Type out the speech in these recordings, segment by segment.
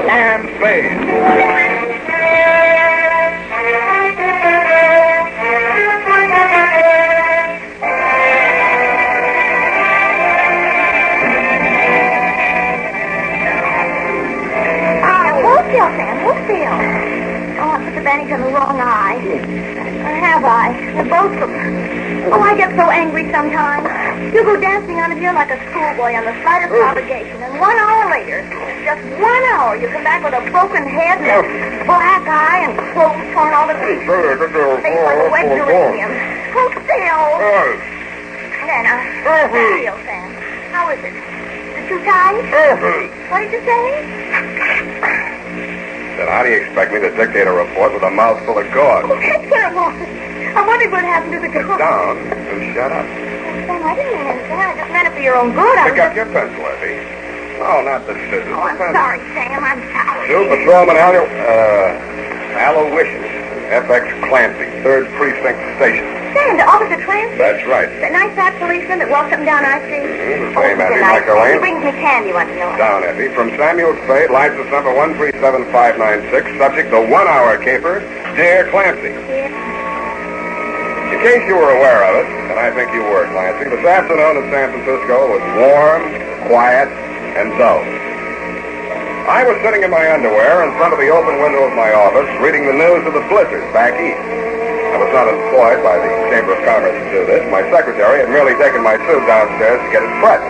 and Spade. Hold still, Sam. Hold still. Oh, I put the bandage on the wrong eye. Or have I? They're both of them. Oh, I get so angry sometimes. You go dancing out of here like a schoolboy on the slightest provocation, and 1 hour later, just 1 hour, you come back with a broken head and a black eye and clothes torn all to pieces. Face like a wet geranium. Hold still. There, now. Hold still, Sam. How is it? Is it too tight? What did you say? Then how do you expect me to dictate a report with a mouthful of gauze? Oh, that's what it was. I wondered what happened to the girl. Sit down and shut up. Sam, I didn't mean anything. I just meant it for your own good. Pick up your pencil, Effie. Oh, not the scissors. Oh, I'm sorry, Sam. I'm sorry. Two Patrolman Aloysius, FX Clancy, 3rd Precinct Station. Sam, the officer Clancy? That's right. The nice fat policeman that walks up and down our street? The same, Effie, like the He lane. brings me candy once in a while. Down, Effie. From Samuel Spade, license number 137596, subject the 1 hour caper, Dear Clancy. Yeah. In case you were aware of it, and I think you were, Clancy, this afternoon in San Francisco was warm, quiet, and dull. I was sitting in my underwear in front of the open window of my office, reading the news of the blizzard back east. I was not employed by the Chamber of Commerce to do this. My secretary had merely taken my suit downstairs to get it pressed.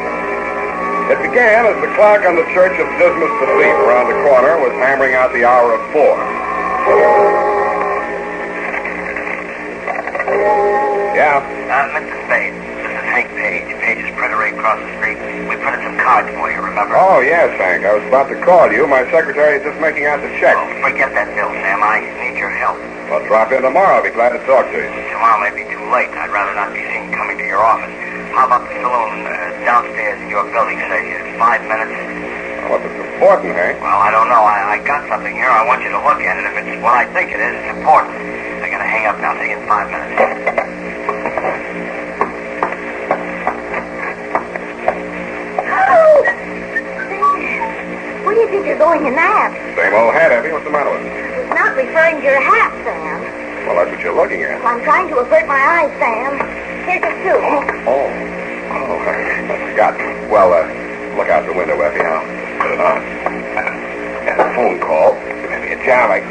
It began as the clock on the Church of Dismas the Thief around the corner was hammering out the hour of 4. Yeah? Mr. Spade, this is Hank Page. Page's printer right across the street. We printed some cards for you, remember? Oh, yes, Hank. I was about to call you. My secretary is just making out the check. Oh, forget that bill, Sam. I need your help. Well, drop in tomorrow. I'll be glad to talk to you. Tomorrow may be too late. I'd rather not be seen coming to your office. How about the saloon downstairs in your building, say, 5 minutes? Well, if it's important, Hank. Well, I don't know. I got something here. I want you to look at it. If it's what I think it is, it's important. I gotta hang up now. See you in 5 minutes. Oh! Where do you think you're going in that? Same old hat, Effie. What's the matter with it? It's not referring to your hat, Sam. Well, that's what you're looking at. I'm trying to avert my eyes, Sam. Here's your suit. Oh, I forgot. Well, look out the window, Effie. I'll put it on. Got a phone call. Maybe a job. I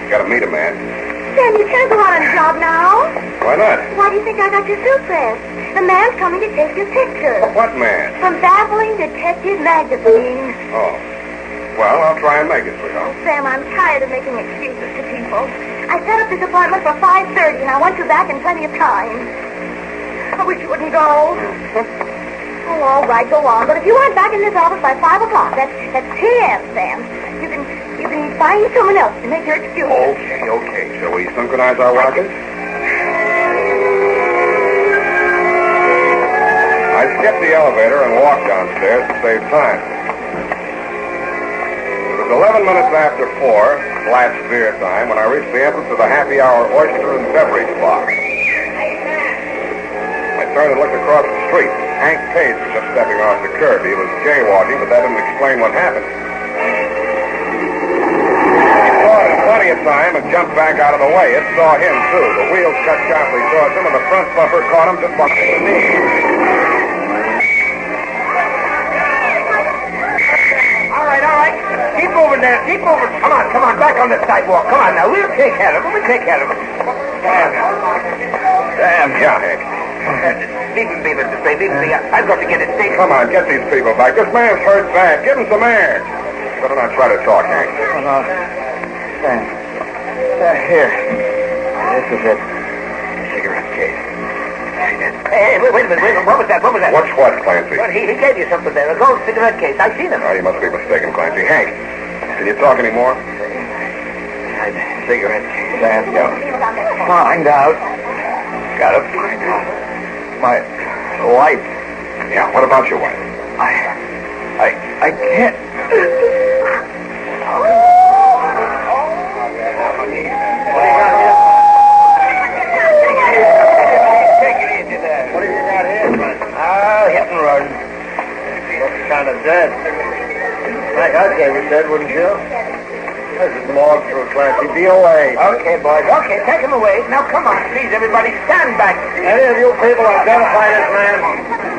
gotta meet a man. Sam, you can't go out on a job now. Why not? Why do you think I got your suit pressed? The man's coming to take your picture. What man? From Baffling Detective Magazine. Oh. Well, I'll try and make it, sweetheart. Sam, I'm tired of making excuses to people. I set up this appointment for 5:30, and I want you back in plenty of time. I wish you wouldn't go. Oh, all right, go on. But if you aren't back in this office by 5 o'clock, that's 10, Sam. You can find someone else to make your excuse. Okay. Shall we synchronize our watches? I skipped the elevator and walked downstairs to save time. It was 11 minutes after 4, last beer time, when I reached the entrance of the happy hour oyster and beverage bar. I turned and looked across the street. Hank Page was just stepping off the curb. He was jaywalking, but that didn't explain what happened. He saw it in plenty of time and jumped back out of the way. It saw him, too. The wheels cut sharply towards him, and the front bumper caught him just behind the knee. All right. Keep moving there. Keep moving. Come on. Back on the sidewalk. Come on now. We'll take care of him. Damn. Yeah, Hank. Leave him be, Mr. Spade. Leave him be. I've got to get his station. Come on, get these people back. This man's hurt bad. Give him some air. Better not try to talk, Hank. No. Here. This is it. Cigarette case. Hey, wait a minute. What was that? What's what, Clancy? Well, he gave you something there. A gold cigarette case. I've seen him. Oh, you must be mistaken, Clancy. Hank, can you talk anymore? Cigarette case. Find out. Gotta find out. My wife. Yeah, what about your wife? I can't. Take it easy there. What have you got here, Clancy? Hit and run. Looks kind of dead. I'd say we did, wouldn't you? This is more for a classy DOA. Okay, boys. Okay, take him away. Now, come on, please, everybody, stand back. Any of you people identify this man?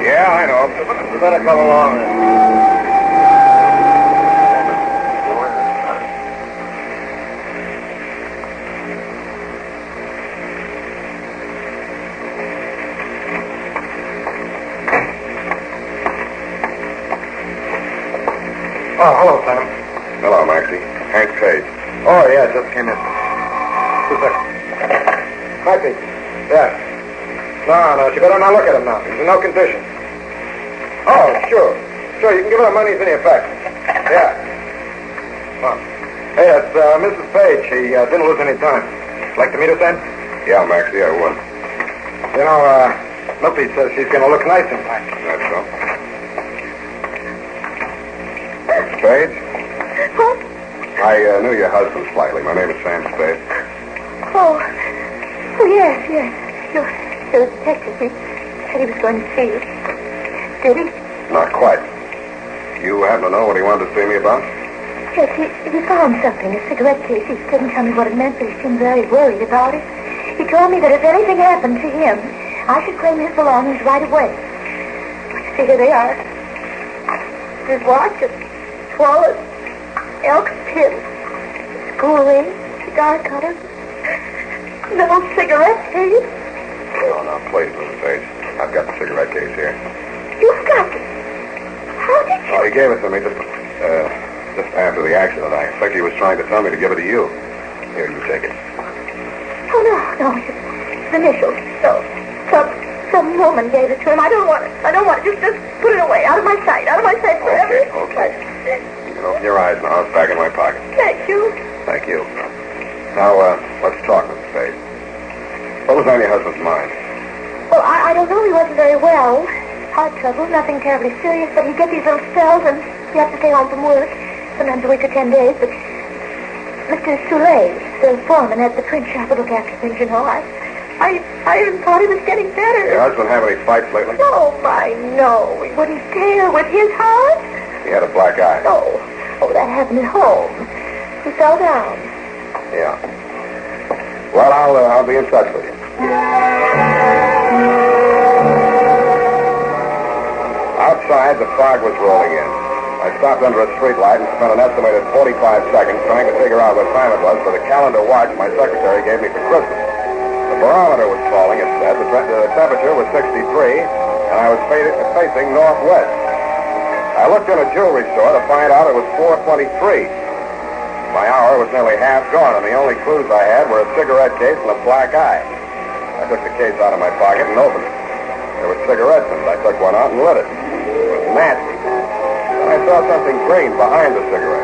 Yeah, I know. You better come along then. Oh, hello, Sam. Hello, Maxie. Hank Spade. Oh, yeah, just came in. 2 seconds. Maxie. Yeah. No, you better not look at him now. He's in no condition. Oh, sure. Sure, you can give her the money. It's in your effect. Yeah. Oh. Hey, that's Mrs. Spade. She didn't lose any time. Like to meet us then? Yeah, Maxie, I would. You know, Milty says she's going to look nice in fact. That's so. Spade? What? I knew your husband slightly. My name is Sam Spade. Oh, yes. You're a detective. He said he was going to see you. Did he? Not quite. You happen to know what he wanted to see me about? Yes, he found something, a cigarette case. He didn't tell me what it meant, but he seemed very worried about it. He told me that if anything happened to him, I should claim his belongings right away. See, here they are. His watch, his wallet, elk pin, school ring, cigar cutter, little cigarette case. Oh, now, please, Mrs. Spade. I've got the cigarette case here. You've got it. How did you? Oh, he gave it to me just after the accident. I expect he was trying to tell me to give it to you. Here, you take it. Oh, no, it's initials. No, some woman gave it to him. I don't want it. Just put it away, out of my sight forever. Okay. You can open your eyes now. It's back in my pocket. Thank you. Thank you. Now, let's talk, Mrs. Spade. What was on your husband's mind? Well, I don't know. He wasn't very well. Heart trouble, nothing terribly serious, but he'd get these little spells and he had to stay home from work, sometimes a week or 10 days. But Mr. Soule, the foreman at the print shop, would look after things, you know. I even thought he was getting better. Your husband have any fights lately? Oh, no. He wouldn't dare with his heart. He had a black eye. Oh, that happened at home. He fell down. Yeah. Well, I'll be in touch with you. Outside, the fog was rolling in. I stopped under a streetlight and spent an estimated 45 seconds trying to figure out what time it was for the calendar watch my secretary gave me for Christmas. The barometer was falling, it said. The temperature was 63, and I was facing northwest. I looked in a jewelry store to find out it was 4:23. My hour was nearly half gone, and the only clues I had were a cigarette case and a black eye. I took the case out of my pocket and opened it. There were cigarettes in it. I took one out and lit it. It was nasty. Then I saw something green behind the cigarette.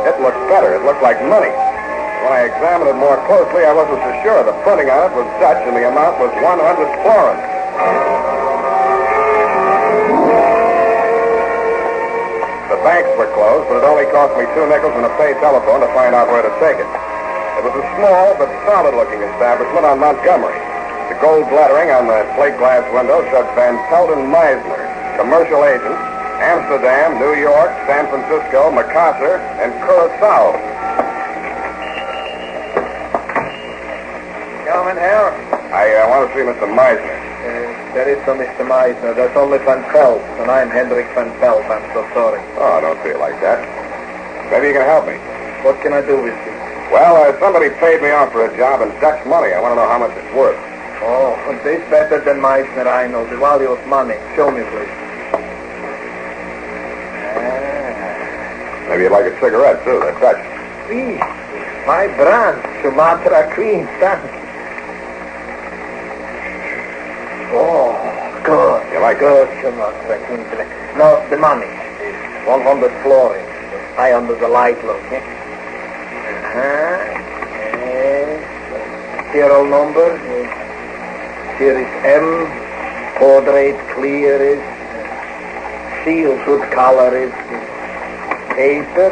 It looked better. It looked like money. When I examined it more closely, I wasn't so sure. The printing on it was Dutch, and the amount was 100 florins. The banks were closed, but it only cost me 2 nickels and a pay telephone to find out where to take it. It was a small but solid-looking establishment on Montgomery. The gold lettering on the plate glass window said Van Pelden Meisner, commercial agent, Amsterdam, New York, San Francisco, Macassar, and Curacao. Gentlemen here? I want to see Mr. Meisner. There is no Mr. Meisner. That's only Van Pelt, and I'm Hendrik Van Pelt. I'm so sorry. Oh, don't see it like that. Maybe you can help me. What can I do with you? Well, somebody paid me off for a job in Dutch money. I want to know how much it's worth. Oh, this better than Meisner, I know. The value of money. Show me, please. Maybe you'd like a cigarette, too. They're Dutch. Please. My brand, Sumatra Queen. Thanks. Oh, good. You like good, Sumatra Queen. No, the money. 100 florins. High under the light, look. Serial number. Here is M. Quadrate clear is. Seal good color is. Paper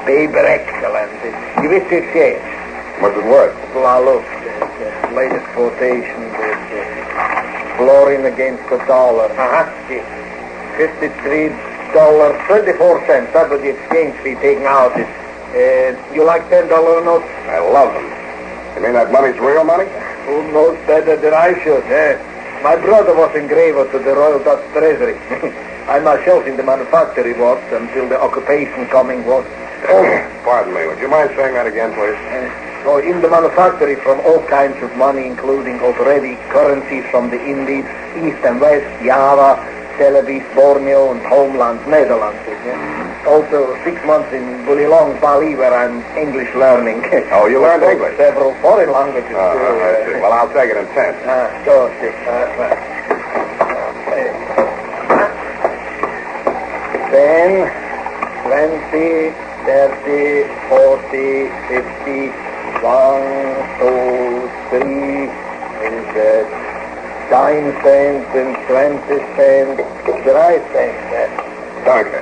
excellent. You wish to exchange? What's it worth? Well, look, the latest quotation is florin against the dollar. 53 $8.24. That's what the exchange fee taken out is. You like $10 notes? I love them. You mean that money's real money? Who knows better than I should, eh? My brother was engraver to the Royal Dutch Treasury. I myself in the manufactory was until the occupation coming was. Pardon me. Would you mind saying that again, please? So in the manufactory from all kinds of money, including already currencies from the Indies, East and West, Java, Celebes, Borneo, and homeland, Netherlands. Also 6 months in Bulilong, Bali, where I'm English learning. Oh, you learned English? Several foreign languages, too. I see. Well, I'll take it in 10. Sure. 10, 20, 30, 40, 50, 1, 2, 3, is that 9 cents and 20 cents, 3 cents. Danke.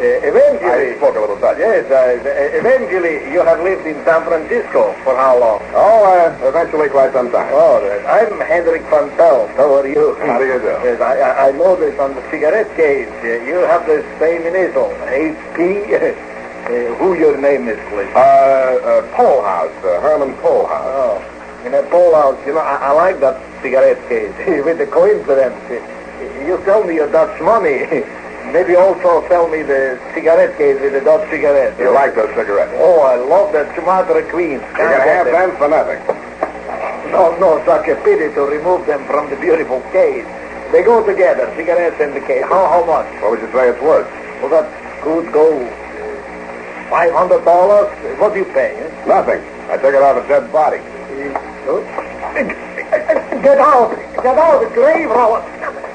Eventually... I spoke a little Dutch. Yes, eventually you have lived in San Francisco for how long? Oh, eventually quite some time. Oh, I'm Hendrik van Pelt. How are you? How do you do? Yes, I noticed on the cigarette case, you have the same initial, HP. Who your name is, please? Polhouse, Herman Polhouse. Oh, in a Polhouse, you know, I like that cigarette case. With the coincidence, you sell me your Dutch money. Maybe also sell me the cigarette case with the Dutch cigarette. You like those cigarettes? Oh, I love that Sumatra Queen. You can have them for nothing. No, such a pity to remove them from the beautiful case. They go together, cigarettes and the case. How much? What would you say it's worth? Well, that could go $500. What do you pay? Nothing. I took it off a dead body. Get out, grave robber.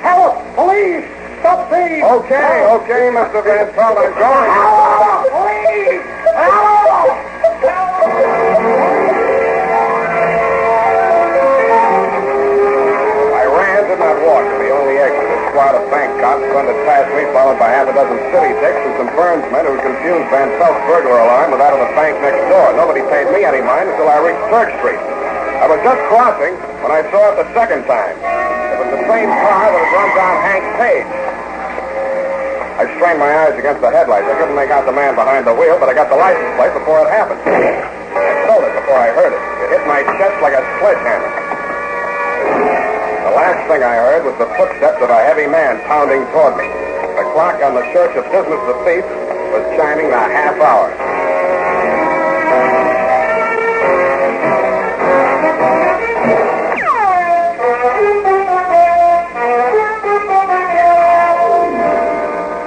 Help, police, stop thieves. Okay, Mr. Van Pelt, I'm going. Help, police, help. I ran, did not walk to the only exit. A squad of bank cops thundered past me, followed by half a dozen city dicks and some Burnsmen who confused Van Pelt's burglar alarm with that of the bank next door. Nobody paid me any mind until I reached Church Street. I was just crossing when I saw it the second time. It was the same car that had run down Hank Page. I strained my eyes against the headlights. I couldn't make out the man behind the wheel, but I got the license plate before it happened. I felt it before I heard it. It hit my chest like a sledgehammer. The last thing I heard was the footsteps of a heavy man pounding toward me. The clock on the Church of Dismas the Thief was chiming the half hour.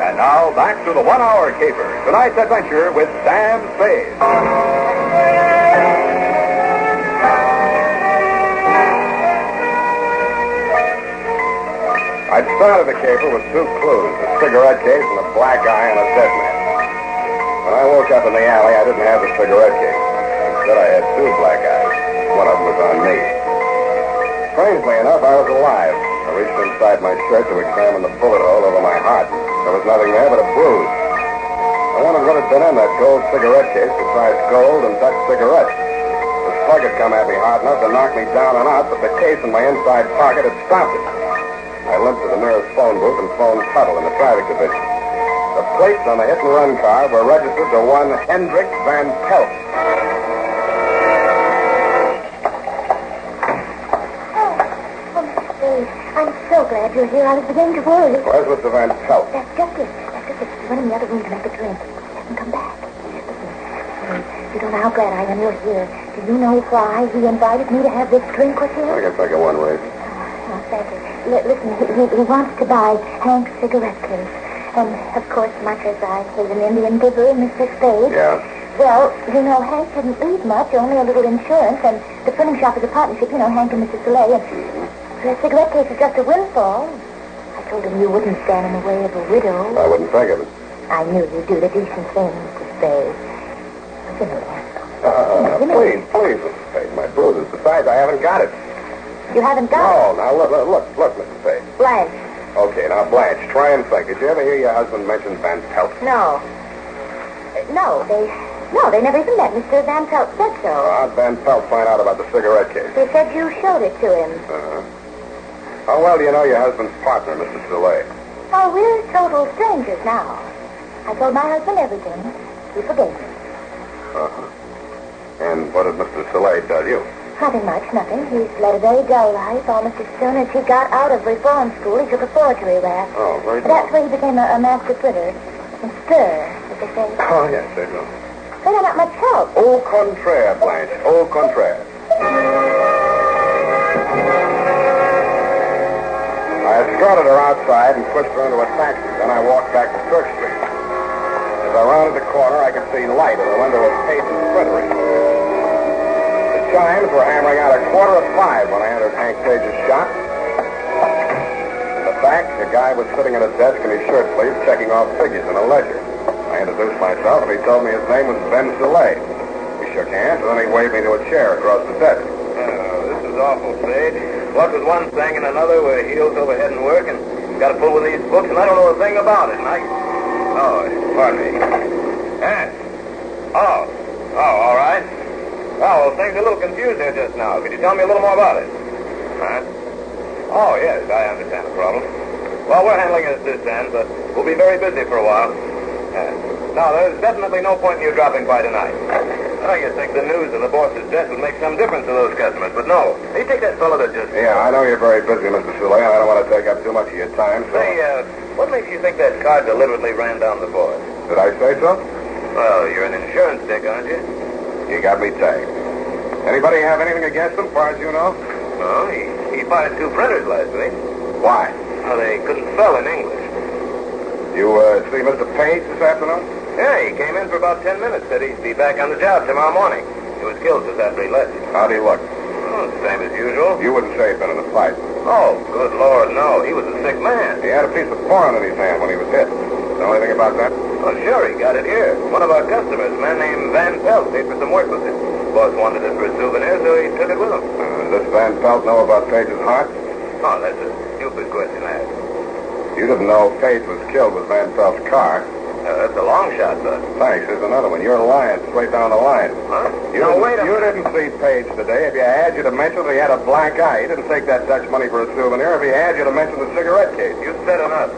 And now, back to the 1 hour caper. Tonight's adventure with Sam Spade. I'd started the caper with 2 clues, a cigarette case and a black eye on a dead man. When I woke up in the alley, I didn't have the cigarette case. Instead, I had 2 black eyes. One of them was on me. Strangely enough, I was alive. I reached inside my shirt to examine the bullet hole over my heart. There was nothing there but a bruise. I wondered what had been in that gold cigarette case besides gold and Dutch cigarettes. The slug had come at me hard enough to knock me down and out, but the case in my inside pocket had stopped it. I limped to the nearest phone booth and phoned Tuttle in the traffic division. The plates on the hit-and-run car were registered to one Hendrik Van Pelt. I'm so glad you're here. I was beginning to worry. Where's Mr. Van Pelt? That's just it. He went in the other room to make a drink. He hasn't come back. You don't know how glad I am you're here. Do you know why he invited me to have this drink with him? I can think of one reason. Oh, thank you. Listen, he wants to buy Hank's cigarette case. And, of course, much as I hate an Indian giver, Mr. Spade. Yeah? Well, you know, Hank didn't leave much, only a little insurance, and the printing shop is a partnership, you know, Hank and Mr. Soleil, and the cigarette case is just a windfall. I told him you wouldn't stand in the way of a widow. I wouldn't think of it. I knew you'd do the decent thing, Mr. Spade. Give me that. Please, Mr. Spade, my bruises. Besides, I haven't got it. You haven't got No, now, look, Mr. Spade. it? Blanche. Okay, now, Blanche, try and think. Did you ever hear your husband mention Van Pelt? No. No, they never even met. Mr. Van Pelt said so. How'd Van Pelt find out about the cigarette case? They said you showed it to him. How well do you know your husband's partner, Mr. Soleil? Oh, we're total strangers now. I told my husband everything. He forgave me. Uh-huh. And what did Mr. Soleil tell you? Nothing much, nothing. He's led a very dull life. Almost as soon as he got out of reform school, he took a forgery rap. Oh, very That's dull. where he became a master flipper. And stir, as they say. Oh, yes, they do. But they're not much help. Au contraire, Blanche. Au contraire. I escorted her outside and pushed her into a taxi. Then I walked back to Church Street. As I rounded the corner, I could see light in the window of Paige's printery. The chimes were hammering out 5:15 when I entered Hank Page's shop. In the back, a guy was sitting at a desk in his shirt sleeves checking off figures in a ledger. I introduced myself, and he told me his name was Ben Soleil. We shook hands, and then he waved me to a chair across the desk. This is awful, Spade. What with one thing and another, we're heels over head in work, and got to pull with these books, and I don't know a thing about it. And pardon me. Yes. Oh, all right. Well, things are a little confused here just now. Could you tell me a little more about it? Huh? Oh, yes, I understand the problem. Well, we're handling it at this end, but we'll be very busy for a while. Now, there's definitely no point in you dropping by tonight. Oh, you'd think the news of the boss's death would make some difference to those customers, but no. Hey, take that fellow that just... Yeah, I know you're very busy, Mr. Soleil. I don't want to take up too much of your time, so... Say, what makes you think that car deliberately ran down the boss? Did I say so? Well, you're an insurance dick, aren't you? You got me tagged. Anybody have anything against him, as far as you know? Oh, he fired 2 printers last week. Why? Well, they couldn't spell in English. You see Mr. Page this afternoon? Yeah, he came in for about 10 minutes. Said he'd be back on the job tomorrow morning. He was killed just after he left. How'd he look? Oh, same as usual. You wouldn't say he'd been in a fight. Oh, good Lord, no. He was a sick man. He had a piece of porn in his hand when he was hit. Know anything about that? Oh, sure, he got it here. One of our customers, a man named Van Pelt, paid for some work with it. Boss wanted it for a souvenir, so he took it with him. Does Van Pelt know about Page's heart? Oh, that's a stupid question to ask. You didn't know Page was killed with Van Pelt's car. That's a long shot, but... Thanks. Here's another one. You're lying straight down the line. Huh? You Wait didn't see Page today. If you had, you'd have mentioned that he had a black eye. He didn't take that Dutch money for a souvenir. If he had, you'd have mentioned the cigarette case. You said enough.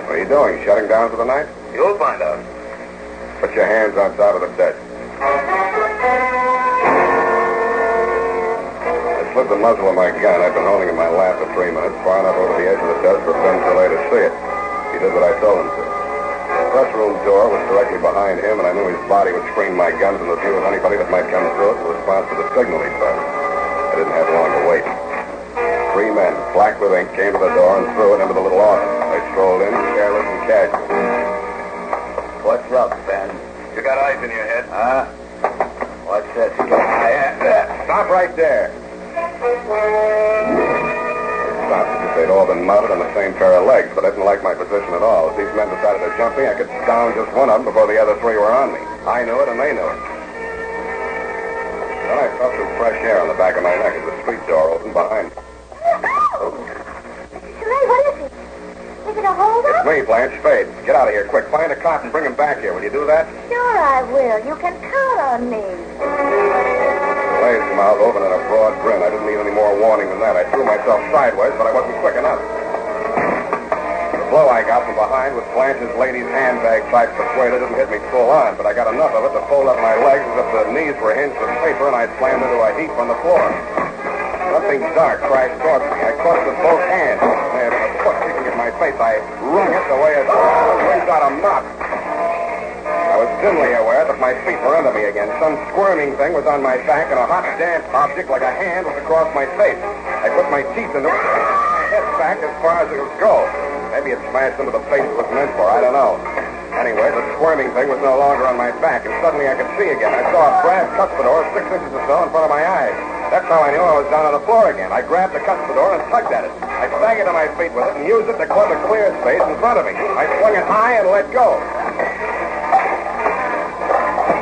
What are you doing? Shutting down for the night? You'll find out. Put your hands on top of the desk. I slid the muzzle of my gun I've been holding in my lap for 3 minutes, far enough over the edge of the desk for Ben Soleil to see it. He did what I told him to. The press room door was directly behind him, and I knew his body would screen my gun from the view of anybody that might come through it in response to the signal he started. I didn't have long to wait. 3 men, black with ink, came to the door and threw it into the little office. I strolled in, careless and casual. What's up, Ben? You got eyes in your head? Huh? What's this? Stop right there. Stopped because they'd all been mounted on the same pair of legs, but I didn't like my position at all. If these men decided to jump me, I could down just one of them before the other 3 were on me. I knew it, and they knew it. Then I felt some fresh air on the back of my neck as the street door opened behind me. Soleil, what is it? Is it a holdup? It's me, Blanche Spade. Get out of here, quick. Find a cop and bring him back here. Will you do that? Sure I will. You can count on me. Soleil's mouth opened in a broad grin. I didn't need any more warning than that. I threw myself sideways, but I wasn't quick enough. The blow I got from behind with Blanche's lady's handbag type persuader didn't hit me full on, but I got enough of it to fold up my legs as if the knees were hinged with paper, and I slammed into a heap on the floor. Something dark crashed towards me. I caught it with both hands. I had a foot kicking at my face. I wrung it the way a dog wrings out a mop. I was dimly aware that my feet were under me again. Some squirming thing was on my back, and a hot, damp object like a hand was across my face. I put my teeth into it, my head back as far as it would go. Maybe it smashed into the place it was meant for. I don't know. Anyway, the squirming thing was no longer on my back, and suddenly I could see again. I saw a brass cuspidor 6 inches or so in front of my eyes. That's how I knew I was down on the floor again. I grabbed the cuspidor and tugged at it. I staggered to my feet with it and used it to club the clear space in front of me. I swung it high and let go.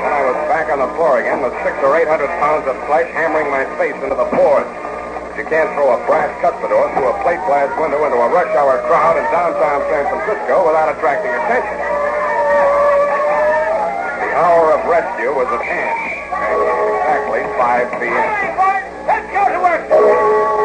Then I was back on the floor again with 600 or 800 pounds of flesh hammering my face into the boards. You can't throw a brass cuspidor through a plate glass window into a rush hour crowd in downtown San Francisco without attracting attention. The hour of rescue was at hand. Exactly 5 p.m. Let's go to work!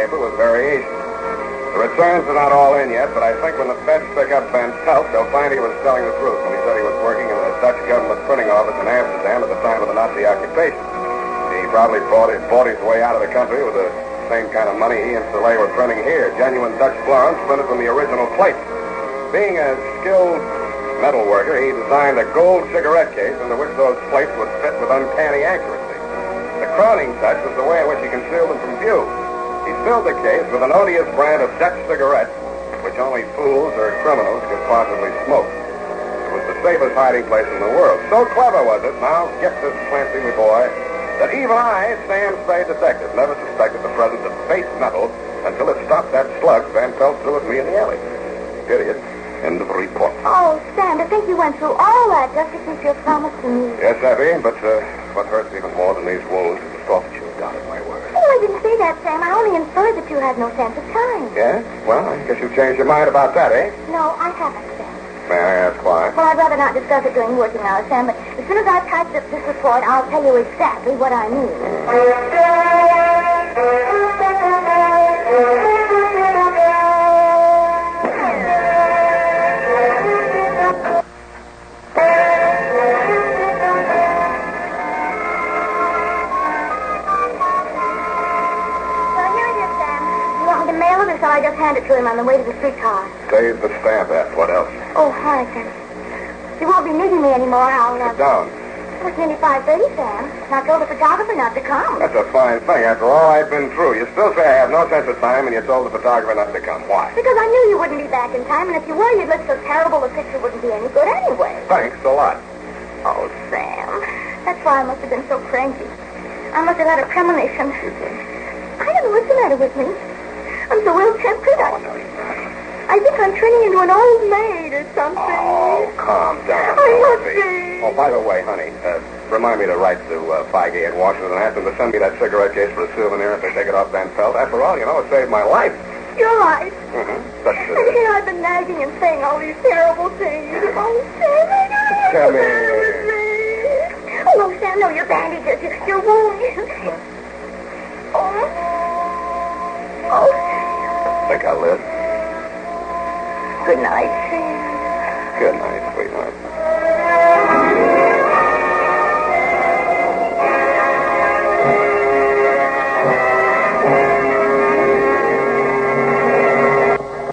paper was very easy. The returns are not all in yet, but I think when the feds pick up Van Pelt, they'll find he was telling the truth when he said he was working in the Dutch government printing office in Amsterdam at the time of the Nazi occupation. He probably bought his way out of the country with the same kind of money he and Soleil were printing here, genuine Dutch florins printed from the original plate. Being a skilled metal worker, he designed a gold cigarette case into which those plates would fit with uncanny accuracy. The crowning touch was the way in which he concealed them from view. He filled the case with an odious brand of Dutch cigarettes, which only fools or criminals could possibly smoke. It was the safest hiding place in the world. So clever was it, now get this fancy boy, that even I, Sam Spade detective, never suspected the presence of base metal until it stopped that slug Van Pelt threw at me in the alley. Period. End of report. Oh, Sam, to think you went through all that just to keep your promise to me. Yes, Effie, but what hurts even more than these wounds is the thought that you doubted my word. Oh, I didn't say that, Sam. I only inferred that you had no sense of time. Yeah? Well, I guess you've changed your mind about that, eh? No, I haven't, Sam. May I ask why? Well, I'd rather not discuss it during working hours, Sam, but as soon as I've typed up this report, I'll tell you exactly what I mean. So I just hand it to him on the way to the streetcar. Save the stamp app. What else? Oh, hi, Sam. You won't be needing me anymore. Sit down. It's nearly 5:30, Sam. And I told the photographer not to come. That's a fine thing. After all I've been through, you still say I have no sense of time, and you told the photographer not to come. Why? Because I knew you wouldn't be back in time, and if you were, you'd look so terrible the picture wouldn't be any good anyway. Thanks a lot. Oh, Sam. That's why I must have been so cranky. I must have had a premonition. I don't know what's the matter with me. I'm so ill-tempered. Oh, no, you're not. I think I'm turning into an old maid or something. Oh, calm down. I must be. Oh, by the way, honey, remind me to write to Feige in Washington and ask them to send me that cigarette case for a souvenir if they take it off Van Pelt. After all, you know, it saved my life. You're right. Mm-hmm. That's And here I've been nagging and saying all these terrible things. Oh, Sam, I know. Come here. Oh, no, Sam, no, your bandages, your wound. Oh, Think I'll live. good night, Sam. Good night, sweetheart.